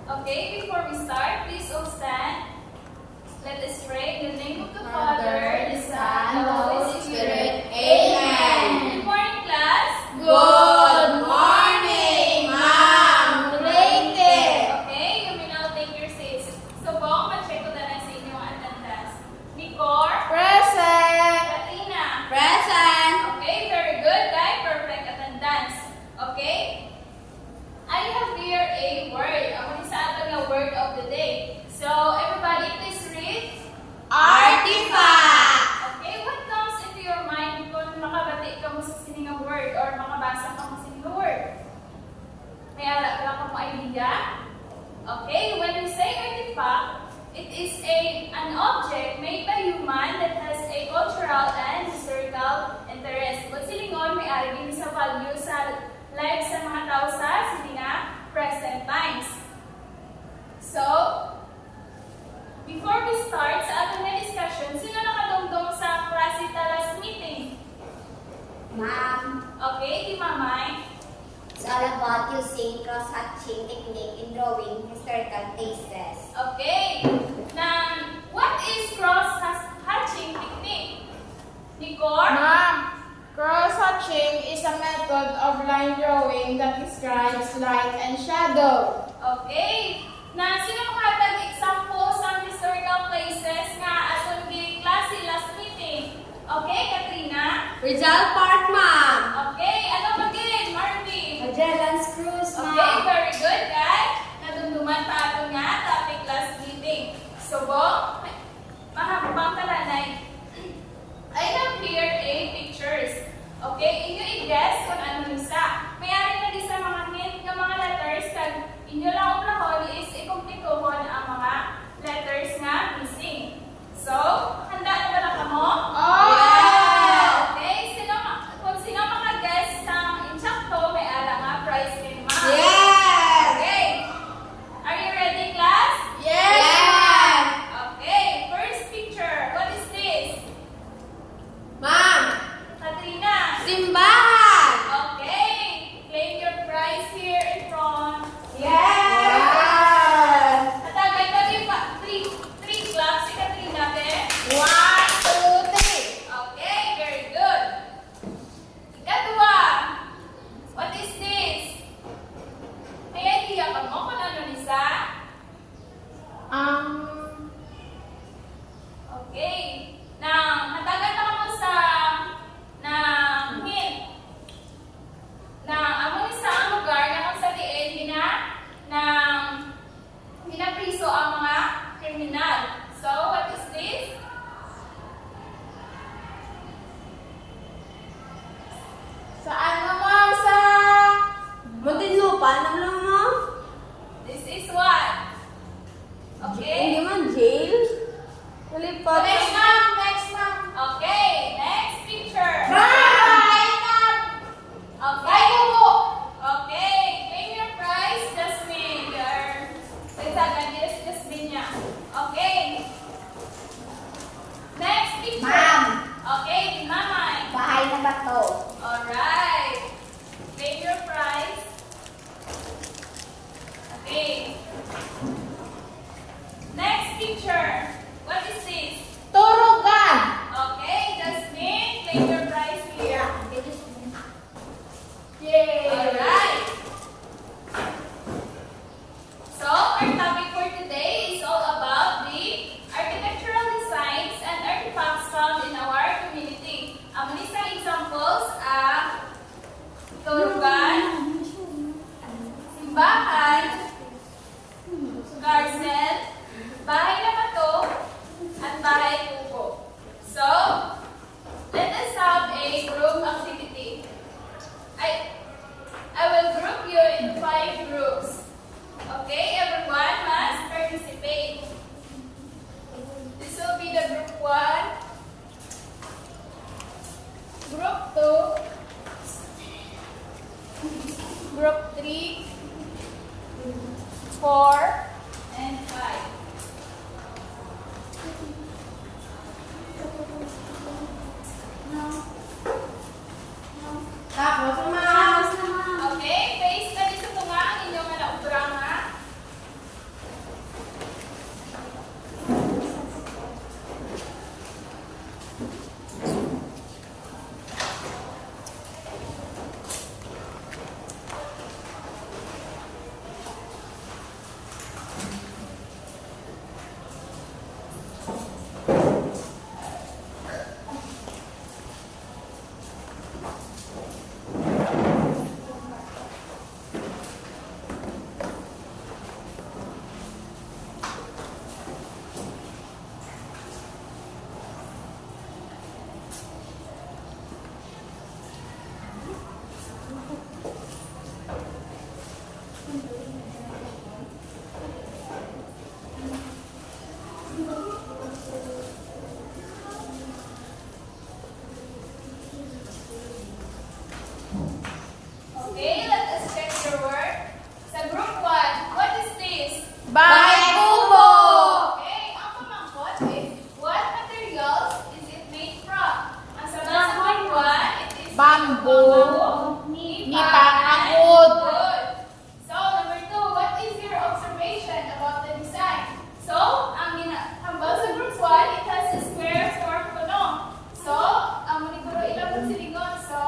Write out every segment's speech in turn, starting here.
Okay, before we start, please all stand. Let us pray in the name of the Father, the Son, and the Holy Spirit. Amen. Good morning, class. Good morning, Ma'am. Related. Okay, you may now take your seats. So, Bong, ma-check ko na lang sa inyong attendance. Nicor? Present. Katrina? Present. Okay, very good, guys. Perfect attendance. Okay? I have here a word. Ako sa atin na word of the day. So, everybody, please read. Artifact. Okay, what comes into your mind kung makabati ka mo sa siningang word or makabasa ka mo sa siningang word? May ala ka lang mo idea? Okay, when we say artifact, it is an object made by human that has a cultural and historical interest. But silingon, may arigin sa value sa life sa mga tao sa sininga present times. So, before we start sa ating na discussion, sino nakadungdong sa klase last meeting? Ma'am, Okay, di Mamay. it's all about using cross-hatching technique in drawing historical places. Okay. Now, what is cross-hatching technique? Nicor? Ma'am, cross-hatching is a method of line drawing that describes light and shadow. Okay. Na sino makatag example sa historical places nga aton gi klase last meeting? Okay, Katrina? Rizal Park, Ma'am. Okay, ano magin, Marvin? Magellan's Cruise, Okay, very good, guys. Nadumduman pa ato nga topic last meeting. So, Bo, mahabang kalanay. I have here a pictures. Okay, inyo i-guess kung ano nisa. May ari na di sa mga hint ng mga letters kag inyo lang uplahon is i-completohon ang mga letters nga missing. So, handa na ba na kamo? Yeah! Okay, kung sino maka-guess ng insakto, may ala nga prize kay ma'am. Yes! Okay. Are you ready, class? Yes! Okay, first picture. What is this? Ma'am, Katrina. simbahan. Okay. Claim your prize here in front. Yes! Katagay ka din pa. Three claps si Katrina, te. 1, 2, 3. Okay, very good. Ikatwa. What is this? May idea ka mo kung ano nisa? Okay. Now, hatagan na mo sa hint. Amo ni sa ang lugar na kung sa diin hinapriso ang mga kriminal. So, what is this? Saan mo, ma'am? Sa... Muntinlupa, naman mo? This is what? Hindi Okay? man jail. Nalipat. Next, ma'am. Next, ma'am. Okay. Next picture. Bye! Okay. Okay. Claim your prize, Jasmine. Jasmine niya. Okay. Next picture. Ma'am. Okay, Mamay. Bahay na ba to? Alright. Claim your prize. Okay. Next picture. What is this? Turugan. Okay, Jasmine. Claim your prize here. Yay! Alright. So, our topic for today is all about the architectural designs and artifacts found in our community. Ang isang examples turugan, simbahan, garcel, bahay na bato, at bahay kuko. So, let us have a group activity. I will group you in 5 groups. Okay, everyone must participate. This will be the group 1, group 2, group 3, 4, and 5. Tapos, ma'am. Okay, face na dito po nga ang inyong naubra nga. Okay, let us check your work. Sa group 1, what is this? Bye, Bubo! Okay, ang pamangkot is, what materials is it made from? Ang sagot sa group 1, it is Bamboo. nipa, Nipa, and wood. wood. So, number 2, what is your observation about the design? So, ang hambal sa group 1, it has a square form kulong. So, ang maniguro ilang pagsilingon. So,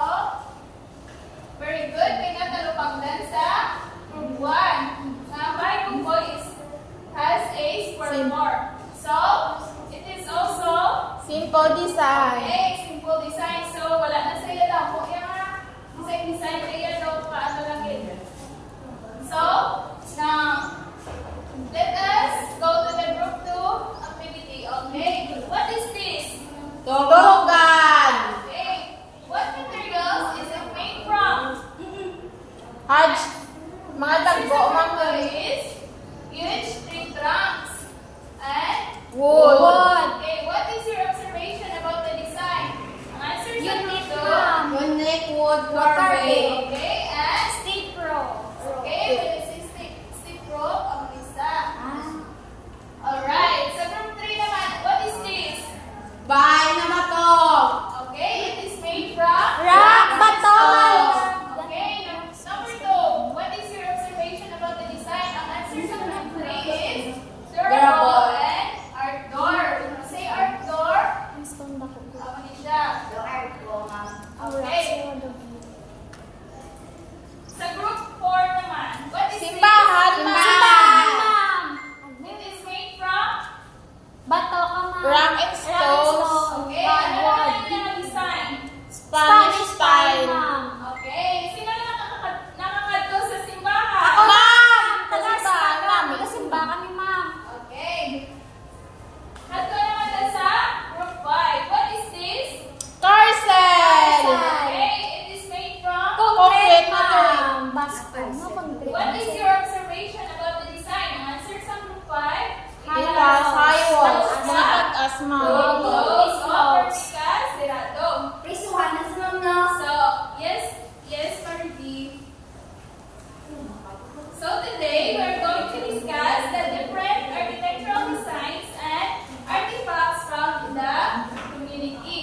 very good. Kaya natalupangdan sa group 1. Ang Bible boy has a square form. So, it is also Simple design. okay, simple design. So, wala na sa iya daw. Kung yung design kaya daw paano lang yun. So, now, let us go to the group 2 activity. Okay, what is this? Tulugan. Okay, what materials is it made from? Hajj. Mga tagbo, Answer sa mga group 2 is huge tree trunks and wood. okay, what is your observation about the design? Ang answer sa group 2 Unique wood carving. Okay, and Steep row. okay, when it says stick rope, ang isa. Alright, sa group 3 naman, what is this? Bahay na mato. Okay, it is made from Rock, bato. Okay, number 2, what is your observation about the design? Ang answer sa group 3 is durable and outdoor. When you say outdoor, ano ni siya? Okay. Sa group 4 naman, what is Simbahan, this? ma'am. It is made from Bato ka, ma'am. Rock and stones. okay, ano naman yung design? Spanish style. ma'am. Okay, sino na nakakadto sa simbahan? Ako, Ma'am! Taga-simbahan, Taga-simbahan. ma'am. Taga-simbahan kami, ma'am. Okay. Hadto naman na sa group 5. What is this? Torcel. Okay, it is made from Concrete ma'am. material. Basko. what is your observation about the design? Ang answer sa group 5? Itas, high walls. Mga tagas, ma'am. Close, vertical, serrado. Prisuhan na sa ma'am, no? So, yes, Margie. So today we're going to discuss the different architectural designs and artifacts found in the community.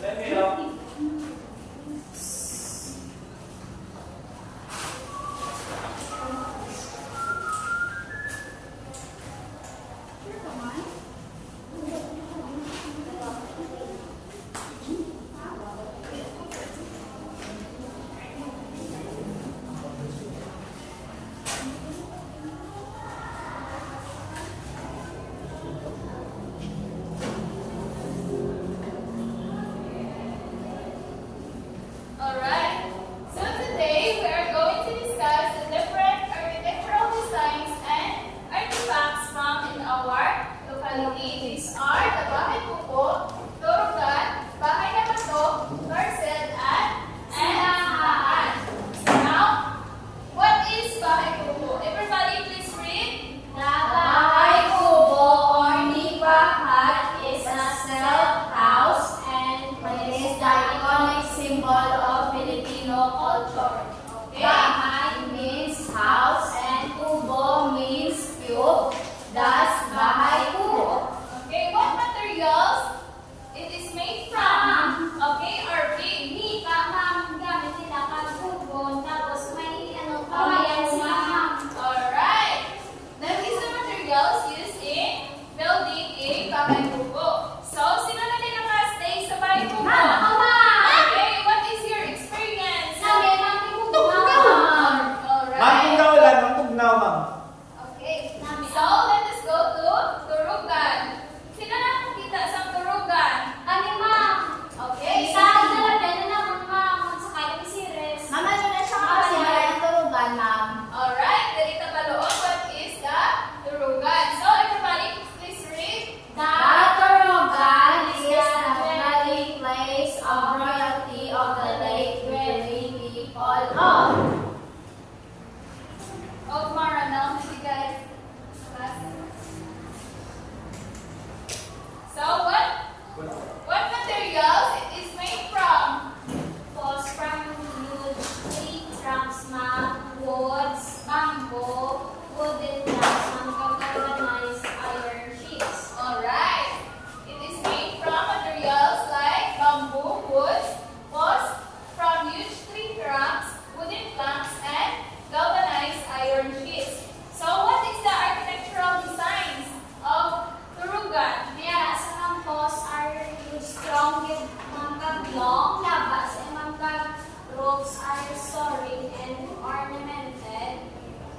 Let me know. Alright, so today we are going to discuss the different architectural designs and artifacts found in our locality. These are the Bahay Kuko, Turugan, Bahay na Bato, Garcel, and Sinahan. Now, what is Bahay Kuko? Everybody please read. The Bahay Kubo or Nipa hut is a self house and it is the iconic symbol of Filipino culture. Okay. Bahay means house and kubo means cube. Thus, Bahay Kubo. Okay, what materials it is made from? Okay, RP. Nipa, ma'am, gamit nila kang kubo. Tapos may ano, Kawayan kawayan siya. Alright. That is the materials used in building a bahay kubo. So, sino na din nakastay sa bahay kubo? Ma'am, ako, ma'am. Okay, what is your experience? Sabi, ma'am, kubo. Ma'am, Alright. tugnaw lang. Ma'am, tugnaw, ma'am. Okay. So, let us go to Turugan. Sino na nakakita sa Turugan? Kami, ma'am. Okay. Sa akin talaga na naman, ma'am. Magsakay kami si Res. Ma'am, ano na siya kasi malayang turugan, ma'am. Alright, Derita Baloon, what is the Turugan? So, everybody, please read. The turugan is the dwelling place of royalty of the late dwelling people of. Of Maranao, you guys. Class. So, what materials it is made from? Falls from huge tree trunks, ma'am, woods, bamboo, wooden trunks, ma'am, galvanized iron sheets. Alright. It is made from materials like bamboo, wood, posts from huge tree trunks, wooden planks, and galvanized iron sheets. So, what is the architectural designs of Turugan? Kaya sa mga posts are huge, strong, with mga long, labas, and mga roofs are soaring and ornamented,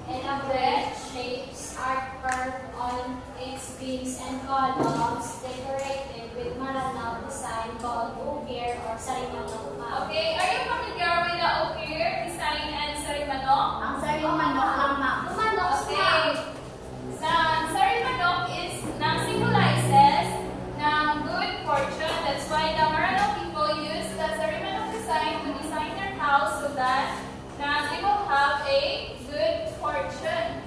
and a bread shapes are carved on its beams and columns, decorated with Maranao design called ukir or sarimanok. Okay, are you familiar with the Okir design and Sarimanok? Ang sarimanok lang, ma'am. Manok, Okay. Sa Sarimanok is symbolizes ng good fortune. That's why the Maranao people use the Sarimanok design to design their house so that they will have a good fortune.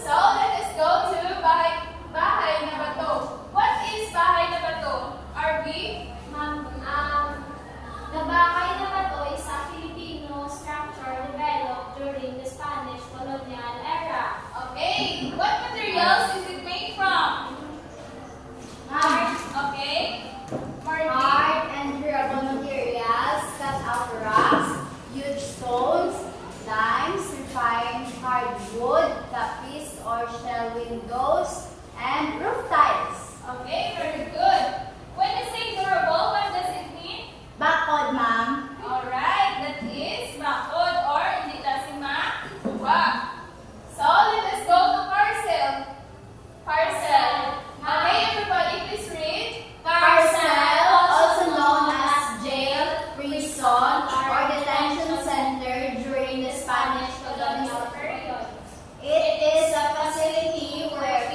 So let us go to Bahay na Bato. What is Bahay na Bato? RB? Ma'am, the Bahay na Bato is a Filipino structure developed during the Spanish colonial era. Okay. What materials is it made from? Ma'am, Okay. Marty? hard and durable materials, cut out rocks, huge stones, limes, refined hardwood, lapis or shell windows, and roof tiles. Okay, very good. When you say durable, what does it mean? Bakod, ma'am. Alright, that is bakod or hindi kasi ma-uwa. So, let us go to parcel. Parcel. Okay, everybody, please read. Parcel, also known as jail, prison, or detention center during the Spanish colonial period. It is a facility where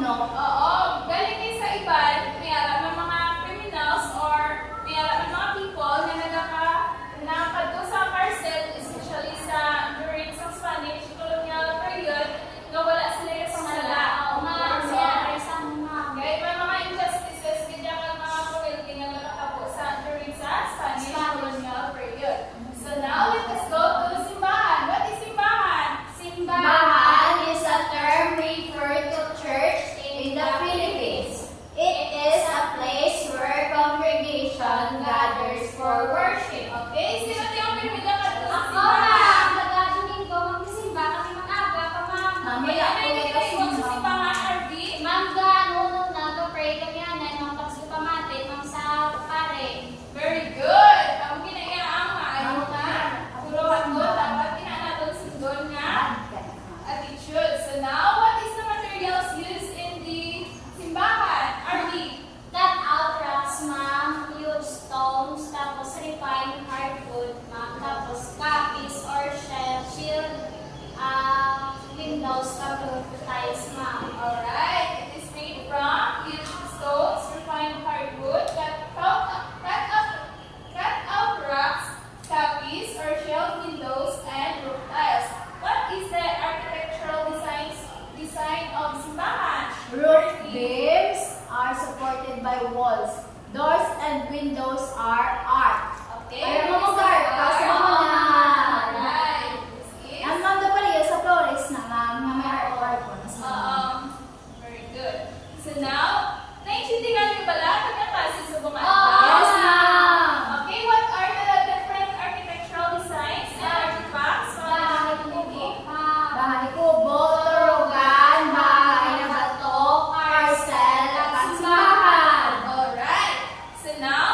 no? Oo, galing kayo sa iban, may alam ng mga criminals or may alam ng mga people na nakapadto sa parcel, especially during sa Spanish colonial period, na wala sila sa sala. Oo, ma'am. So, Kaya sa ma'am. Gaya may mga injustices, ganyan ang mga community na nakatabo during sa Spanish colonial period. So now, let us go to simbahan. What is simbahan? Simbahan is a term referred to church in the Philippines. It is a place where congregation gathers for worship. Okay, sino yung pinipila ka doon sa Ako, simbahan? ma'am. Nagagawin ko magsimba kasi mag-aga pa, ma'am. Mamaya May po pinipila kasi mo sa simbahan, RV? Ma'am, ganun na pray kami yan. Ma'am, pagsukamate, ma'am sa pare. Very good. Ang kinaiyaang maayon na. Puruhan ko, dapat kinanaton sindon nga attitude. So now, what is the materials used in the simbahan? RV? Cut out rocks, ma'am. Use stones. Tapos refined hardwood, ma'am. Tapos copies or shield. Windows, kapag tiles, ma'am. Alright, it is made from used stones, refined hardwood, cut out rocks, copies, or shelled windows, and roof tiles. What is the architectural design of simbahan? Roof beams are supported by walls. Doors and windows are arched. Okay. Ayaw mo what is mag-art, the kasi art? mo na. Alright, this is Ang ma'am daw pala yun sa Flores na ma'am, na may art po na sa very good. So now, naiintindihan niyo ba lahat ng klase sa mga Yes, ma'am. Okay, what are the different architectural designs and artifacts from the Bahay community? kubo, ma'am. Bahay kubo, turugan, bahay na bato, parcel, at simbahan. Alright, so now,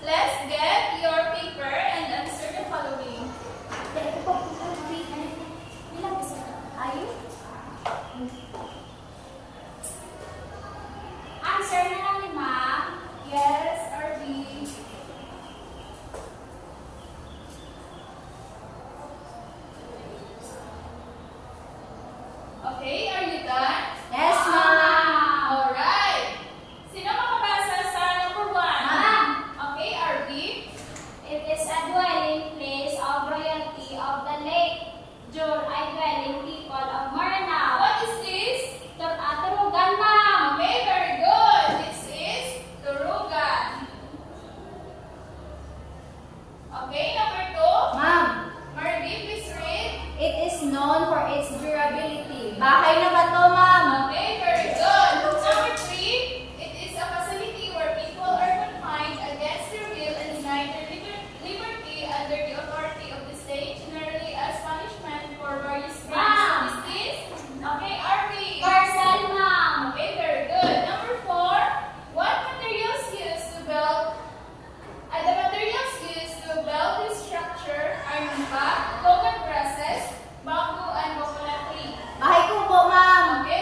let's get your paper and answer the following. Answer na lang ni ma'am. Yes or B? Okay, are you done? Yes, ma'am. Alright. Sino makabasa sa number 1? Ma'am. Okay, RB. It is a dwelling place of royalty of the late Jur ay dwelling people of Maranao. What is this? Turugan, ma'am. Okay, very good. This is Turugan. Okay, number 2. Ma'am, Marby, please read. it is known for its durability. Bahay na bato, ma'am. Okay, very good. Number 3. It is a facility where people are confined against their will and denied their liberty under the authority of the state, generally as punishment for various crimes. Ma'am. What is this? Okay, RB. Parcel, ma'am. Okay, very good. Number 4. What materials used to build? The materials used to build this structure are lumpa, coconut grasses, bamboo, and coconut tree. Bahay kubo, ma'am. Okay,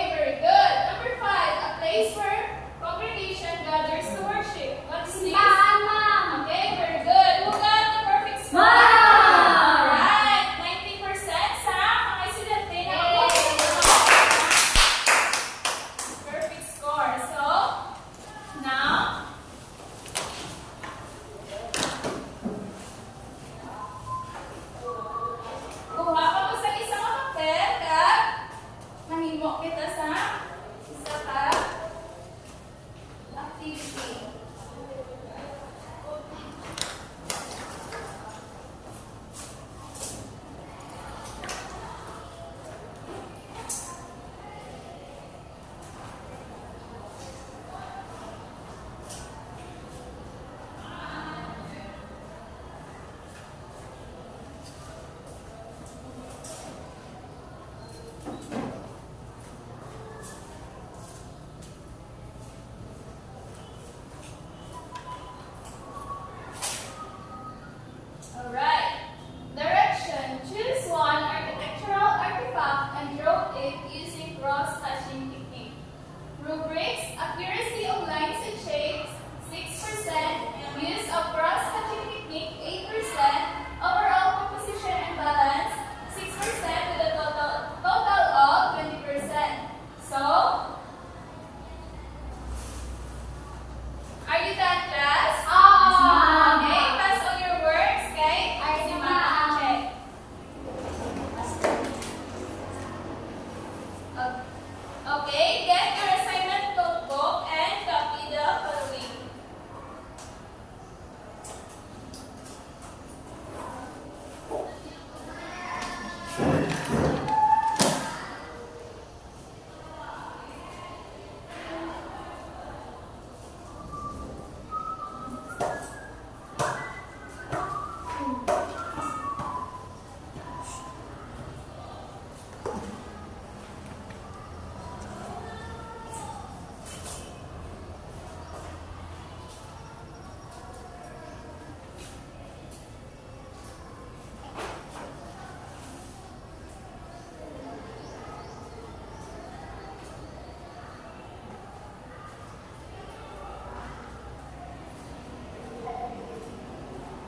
Okay, get your assignment notebook and copy the following.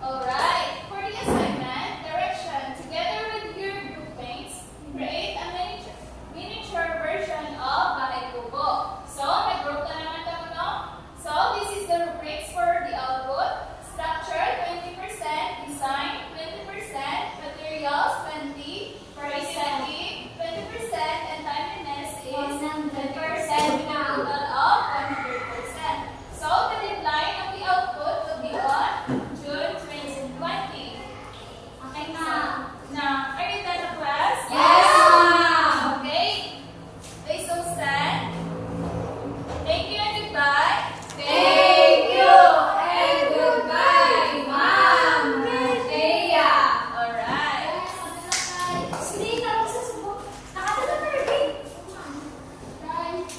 Alright, for the assignment, direction, together with your groupmates, create a miniature version of Bahay Kubo. So, nag-group na naman kami, no? So, this is the rubrics for the output. Structure, 20%, design, 20%, materials, 20%, creativity, 20%, and timeliness is 10%, with a total of 100%. So, the deadline of the output will be on June 2020. Okay, ma'am. Now, are you done, class? Yes, ma'am. Okay. Please don't stand. Thank you and goodbye. Thank you and goodbye, Ma'am Medea. Alright. Sige,